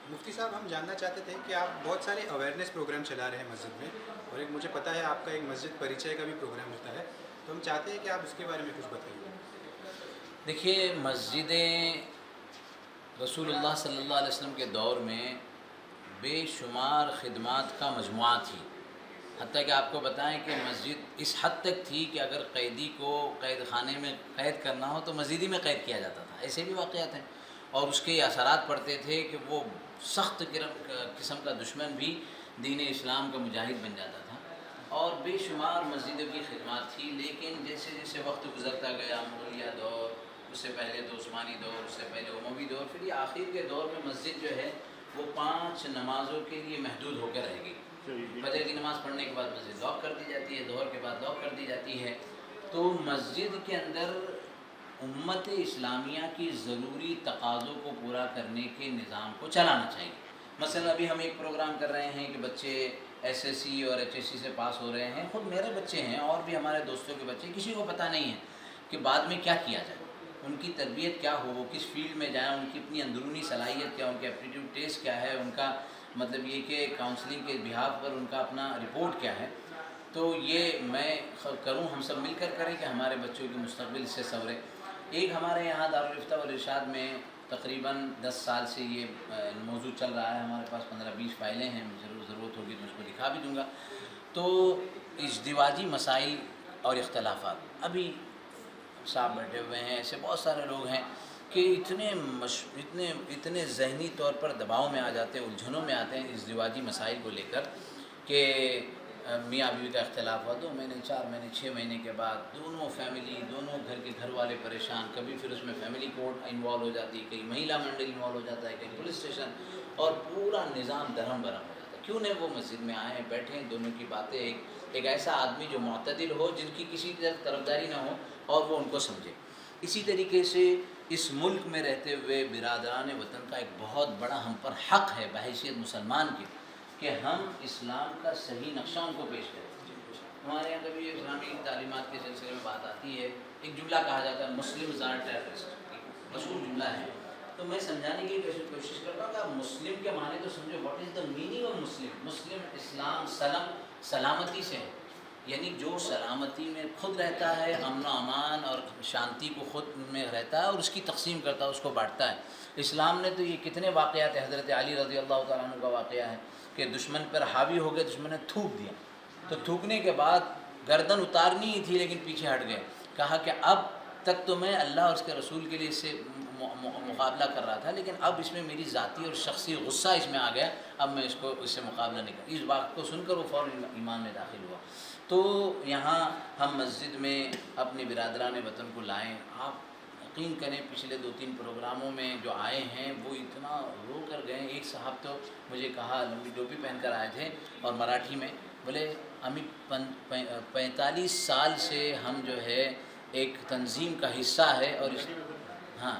مفتی صاحب، ہم جاننا چاہتے تھے کہ آپ بہت سارے اویئرنیس پروگرام چلا رہے ہیں مسجد میں، اور ایک مجھے پتہ ہے آپ کا ایک مسجد پریچے کا بھی پروگرام ہوتا ہے، تو ہم چاہتے ہیں کہ آپ اس کے بارے میں کچھ بتائیے۔ دیکھیے، مسجدیں رسول اللہ صلی اللہ علیہ وسلم کے دور میں بے شمار خدمات کا مجموعہ تھی، حتیٰ کہ آپ کو بتائیں کہ مسجد اس حد تک تھی کہ اگر قیدی کو قید خانے میں قید کرنا ہو تو مسجد ہی میں قید کیا جاتا تھا۔ ایسے بھی واقعات ہیں، اور اس کے اثرات پڑتے تھے کہ وہ سخت قسم کا دشمن بھی دین اسلام کا مجاہد بن جاتا تھا، اور بے شمار مسجدوں کی خدمات تھی۔ لیکن جیسے جیسے وقت گزرتا گیا، مغلیہ دور، اس سے پہلے تو عثمانی دور، اس سے پہلے اموی دور، پھر یہ آخر کے دور میں مسجد جو ہے وہ 5 نمازوں کے لیے محدود ہو کر رہ گئی۔ فجر کی نماز پڑھنے کے بعد مسجد لاک کر دی جاتی ہے، ظہر کے بعد لاک کر دی جاتی ہے۔ تو مسجد کے اندر امت اسلامیہ کی ضروری تقاضوں کو پورا کرنے کے نظام کو چلانا چاہیے۔ مثلا ابھی ہم ایک پروگرام کر رہے ہیں کہ بچے ایس ایس سی اور ایچ ایس سی سے پاس ہو رہے ہیں، خود میرے بچے ہیں اور بھی ہمارے دوستوں کے بچے، کسی کو پتہ نہیں ہے کہ بعد میں کیا کیا جائے، ان کی تربیت کیا ہو، وہ کس فیلڈ میں جائیں، ان کی اپنی اندرونی صلاحیت کیا، ان کے ایپٹیٹیوڈ ٹیسٹ کیا ہے، ان کا مطلب یہ کہ کاؤنسلنگ کے بہاف پر ان کا اپنا رپورٹ کیا ہے۔ تو یہ میں کروں، ہم سب مل کر کریں کہ ہمارے بچوں کی مستقبل اس سے سنورے۔ ایک ہمارے یہاں دارالفتہ والارشاد میں تقریباً 10 سال سے یہ موضوع چل رہا ہے، ہمارے پاس 15-20 فائلیں ہیں، ضرورت ہوگی تو اس کو دکھا بھی دوں گا۔ تو ازدواجی مسائل اور اختلافات، ابھی صاحب بیٹھے ہوئے ہیں، ایسے بہت سارے لوگ ہیں کہ اتنے ذہنی طور پر دباؤ میں آ جاتے ہیں، الجھنوں میں آتے ہیں ازدواجی مسائل کو لے کر کہ میاں بیوی کا اختلاف ہوا 2 مہینے 4 مہینے 6 مہینے کے بعد دونوں فیملی، دونوں گھر کے گھر والے پریشان، کبھی پھر اس میں فیملی کورٹ انوالو ہو جاتی ہے، کہیں مہیلا منڈل انوالو ہو جاتا ہے، کہیں پولیس اسٹیشن، اور پورا نظام درہم برہم ہو جاتا ہے۔ کیوں نہیں وہ مسجد میں آئیں، بیٹھیں، دونوں کی باتیں، ایک ایسا آدمی جو معتدل ہو، جن کی کسی طرفداری نہ ہو، اور وہ ان کو سمجھے۔ اسی طریقے سے اس ملک میں رہتے ہوئے برادران وطن کا ایک بہت بڑا ہم پر حق ہے بحیثیت مسلمان کی، کہ ہم اسلام کا صحیح نقشہ ان کو پیش کریں۔ ہمارے یہاں کبھی اسلامی تعلیمات کے سلسلے میں بات آتی ہے، ایک جملہ کہا جاتا ہے مسلم آر ٹیررسٹ، مشہور جملہ ہے۔ تو میں سمجھانے کی کوشش کرتا ہوں کہ آپ مسلم کے معنی تو سمجھو، what is the meaning of Muslim? مسلم اسلام سلامتی سے ہے، یعنی جو سلامتی میں خود رہتا ہے، امن و امان اور شانتی کو خود میں رہتا ہے اور اس کی تقسیم کرتا ہے، اس کو بانٹتا ہے۔ اسلام نے تو یہ کتنے واقعات ہیں، حضرت علی رضی اللہ تعالیٰ عنہ کا واقعہ ہے کہ دشمن پر حاوی ہو گئے، دشمن نے تھوک دیا، تو تھوکنے کے بعد گردن اتارنی ہی تھی لیکن پیچھے ہٹ گئے، کہا کہ اب تک تو میں اللہ اور اس کے رسول کے لیے اس سے مقابلہ کر رہا تھا، لیکن اب اس میں میری ذاتی اور شخصی غصہ اس میں آ گیا، اب میں اس سے مقابلہ نہیں کرتا۔ اس بات کو سن کر وہ فوراً ایمان میں داخل ہوا۔ تو یہاں ہم مسجد میں اپنے برادران وطن کو لائیں۔ آپ یقین کریں، پچھلے 2-3 پروگراموں میں جو آئے ہیں وہ اتنا رو کر گئے۔ ایک صاحب تو مجھے کہا، لمبی ٹوپی پہن کر آئے تھے اور مراٹھی میں، بولے ہمیں 45 سال سے ہم جو ہے ایک تنظیم کا حصہ ہے، اور ہاں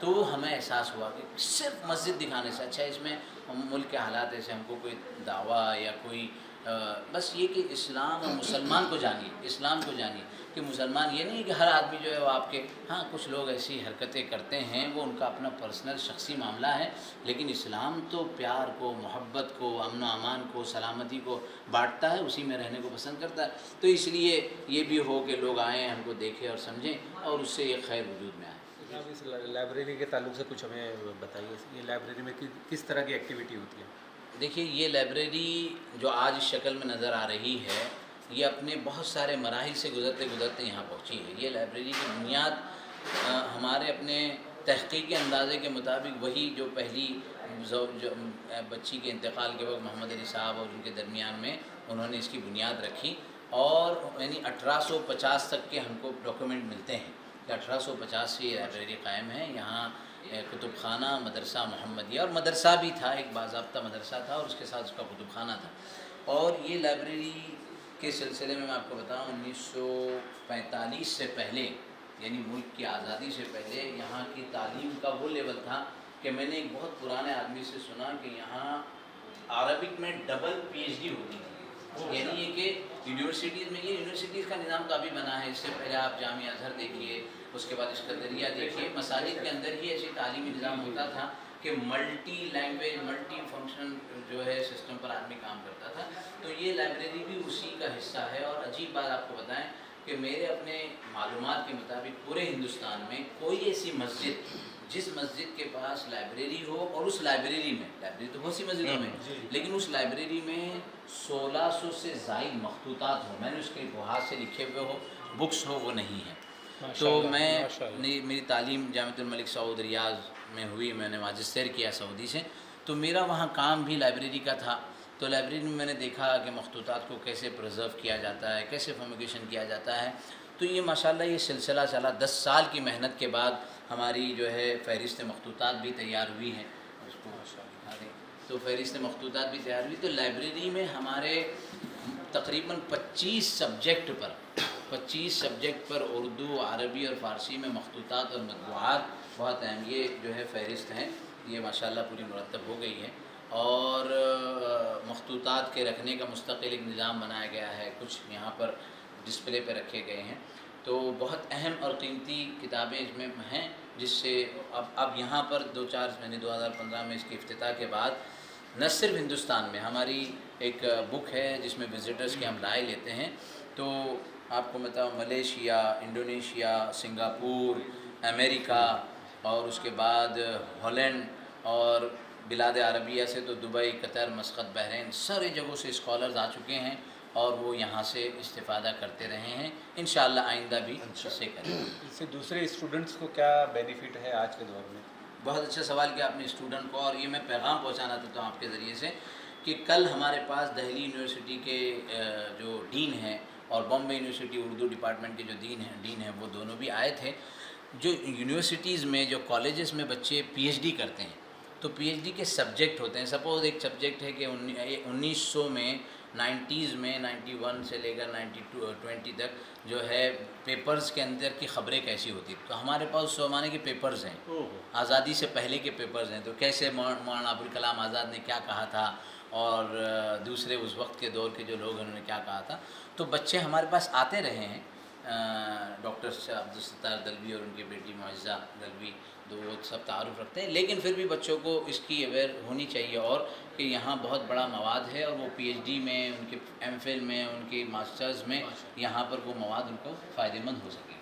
تو ہمیں احساس ہوا کہ صرف مسجد دکھانے سے اچھا اس میں ملک کے حالات ایسے، ہم کو کوئی دعویٰ یا کوئی بس یہ کہ اسلام اور مسلمان کو جانیے، اسلام کو جانیے کہ مسلمان یہ نہیں کہ ہر آدمی جو ہے وہ آپ کے، ہاں کچھ لوگ ایسی حرکتیں کرتے ہیں، وہ ان کا اپنا پرسنل شخصی معاملہ ہے، لیکن اسلام تو پیار کو، محبت کو، امن و امان کو، سلامتی کو بانٹتا ہے، اسی میں رہنے کو پسند کرتا ہے۔ تو اس لیے یہ بھی ہو کہ لوگ آئیں، ہم کو دیکھیں اور سمجھیں، اور اس سے ایک خیر وجود میں آئے۔ آپ اس لائبریری کے تعلق سے کچھ ہمیں بتائیے، یہ لائبریری میں کس طرح کی ایکٹیویٹی ہوتی ہے؟ دیکھیے، یہ لائبریری جو آج اس شکل میں نظر آ رہی ہے، یہ اپنے بہت سارے مراحل سے گزرتے گزرتے یہاں پہنچی ہے۔ یہ لائبریری کی بنیاد ہمارے اپنے تحقیقی اندازے کے مطابق وہی جو پہلی بچی کے انتقال کے وقت محمد علی صاحب اور ان کے درمیان میں انہوں نے اس کی بنیاد رکھی، اور یعنی 1850 تک کے ہم کو ڈاکومنٹ ملتے ہیں کہ 1850 سے یہ لائبریری قائم ہے۔ یہاں کتب خانہ، مدرسہ محمدیہ، اور مدرسہ بھی تھا، ایک باضابطہ مدرسہ تھا، اور اس کے ساتھ اس کا کتب خانہ تھا۔ اور یہ لائبریری کے سلسلے میں آپ کو بتاؤں، 1945 سے پہلے، یعنی ملک کی آزادی سے پہلے، یہاں کی تعلیم کا وہ لیول تھا کہ میں نے ایک بہت پرانے آدمی سے سنا کہ یہاں عربک میں ڈبل PhD ہوتی تھی، یعنی یہ کہ یونیورسٹیز میں، یہ یونیورسٹیز کا نظام تو ابھی بنا ہے، اس سے پہلے آپ جامعہ ازہر دیکھیے، اس کے بعد اسکندریہ دیکھیے، مساجد کے اندر ہی ایسی تعلیمی نظام ہوتا تھا کہ ملٹی لینگویج ملٹی فنکشن جو ہے سسٹم پر آدمی کام کرتا تھا. تو یہ لائبریری بھی اسی کا حصہ ہے. اور عجیب بات آپ کو بتائیں کہ میرے اپنے معلومات کے مطابق پورے ہندوستان میں کوئی ایسی مسجد جس مسجد کے پاس لائبریری ہو، اور اس لائبریری تو بہت سی مسجدوں میں، لیکن اس لائبریری میں 1600 سے زائد مخطوطات ہوں، میں نے اس کے ہاتھ سے لکھے ہوئے ہو، بکس ہو، وہ نہیں ہیں. تو میں میری تعلیم جامعۃ الملک سعود ریاض میں ہوئی، میں نے ماجسٹر کیا سعودی سے، تو میرا وہاں کام بھی لائبریری کا تھا. تو لائبریری میں نے دیکھا کہ مخطوطات کو کیسے پرزرو کیا جاتا ہے، کیسے فمیگیشن کیا جاتا ہے. تو یہ ماشاءاللہ یہ سلسلہ چلا، 10 سال کی محنت کے بعد ہماری جو ہے فہرست مخطوطات بھی تیار ہوئی ہیں. اس کو دکھا دیں تو فہرست مخطوطات بھی تیار ہوئی. تو لائبریری میں ہمارے تقریباً 25 سبجیکٹ پر اردو، عربی اور فارسی میں مخطوطات اور مطبوعات بہت اہم، یہ جو ہے فہرست ہیں، یہ ماشاءاللہ پوری مرتب ہو گئی ہے. اور مخطوطات کے رکھنے کا مستقل ایک نظام بنایا گیا ہے، کچھ یہاں پر ڈسپلے پہ رکھے گئے ہیں. تو بہت اہم اور قیمتی کتابیں اس میں ہیں، جس سے اب یہاں پر 2015 میں اس کے افتتاح کے بعد نہ صرف ہندوستان میں ہماری ایک بک ہے جس میں وزٹرز کے ہم رائے لیتے ہیں. تو آپ کو بتاؤ ملیشیا، انڈونیشیا، سنگاپور، امریکہ، اور اس کے بعد ہالینڈ، اور بلاد عربیہ سے تو دبئی، قطر، مسقط، بحرین، ساری جگہوں سے اسکالرز آ چکے ہیں اور وہ یہاں سے استفادہ کرتے رہے ہیں. انشاءاللہ آئندہ بھی اس سے کریں. اس سے دوسرے اسٹوڈنٹس کو کیا بینیفٹ ہے آج کے دور میں؟ بہت اچھا سوال کیا آپ نے اسٹوڈنٹ کو، اور یہ میں پیغام پہنچانا چاہتا ہوں آپ کے ذریعے سے کہ کل ہمارے پاس دہلی یونیورسٹی کے جو ڈین ہیں اور بامبے یونیورسٹی اردو ڈپارٹمنٹ کے جو ڈین ہیں وہ دونوں بھی آئے تھے. جو یونیورسٹیز میں، جو کالجز میں بچے PhD کرتے ہیں، تو PhD کے سبجیکٹ ہوتے ہیں. سپوز ایک سبجیکٹ ہے کہ 1900 میں 90s میں 91 سے لے کر 20 تک جو ہے پیپرز کے اندر کی خبریں کیسی ہوتی. تو ہمارے پاس اس زمانے کے پیپرز ہیں، آزادی سے پہلے کے پیپرز ہیں. تو کیسے مولانا ابوالکلام آزاد نے کیا کہا تھا، اور دوسرے اس وقت کے دور کے جو لوگ ہیں انہوں نے کیا کہا تھا. تو بچے ہمارے پاس آتے رہے ہیں، ڈاکٹر عبدالستار دلوی اور ان کی بیٹی معزہ دلوی، تو وہ سب تعارف رکھتے ہیں. لیکن پھر بھی بچوں کو اس کی اویئر ہونی چاہیے، اور کہ یہاں بہت بڑا مواد ہے، اور وہ PhD میں، ان کے MPhil میں، ان کی ماسٹرز میں، یہاں پر وہ مواد ان کو فائدہ مند ہو سکے.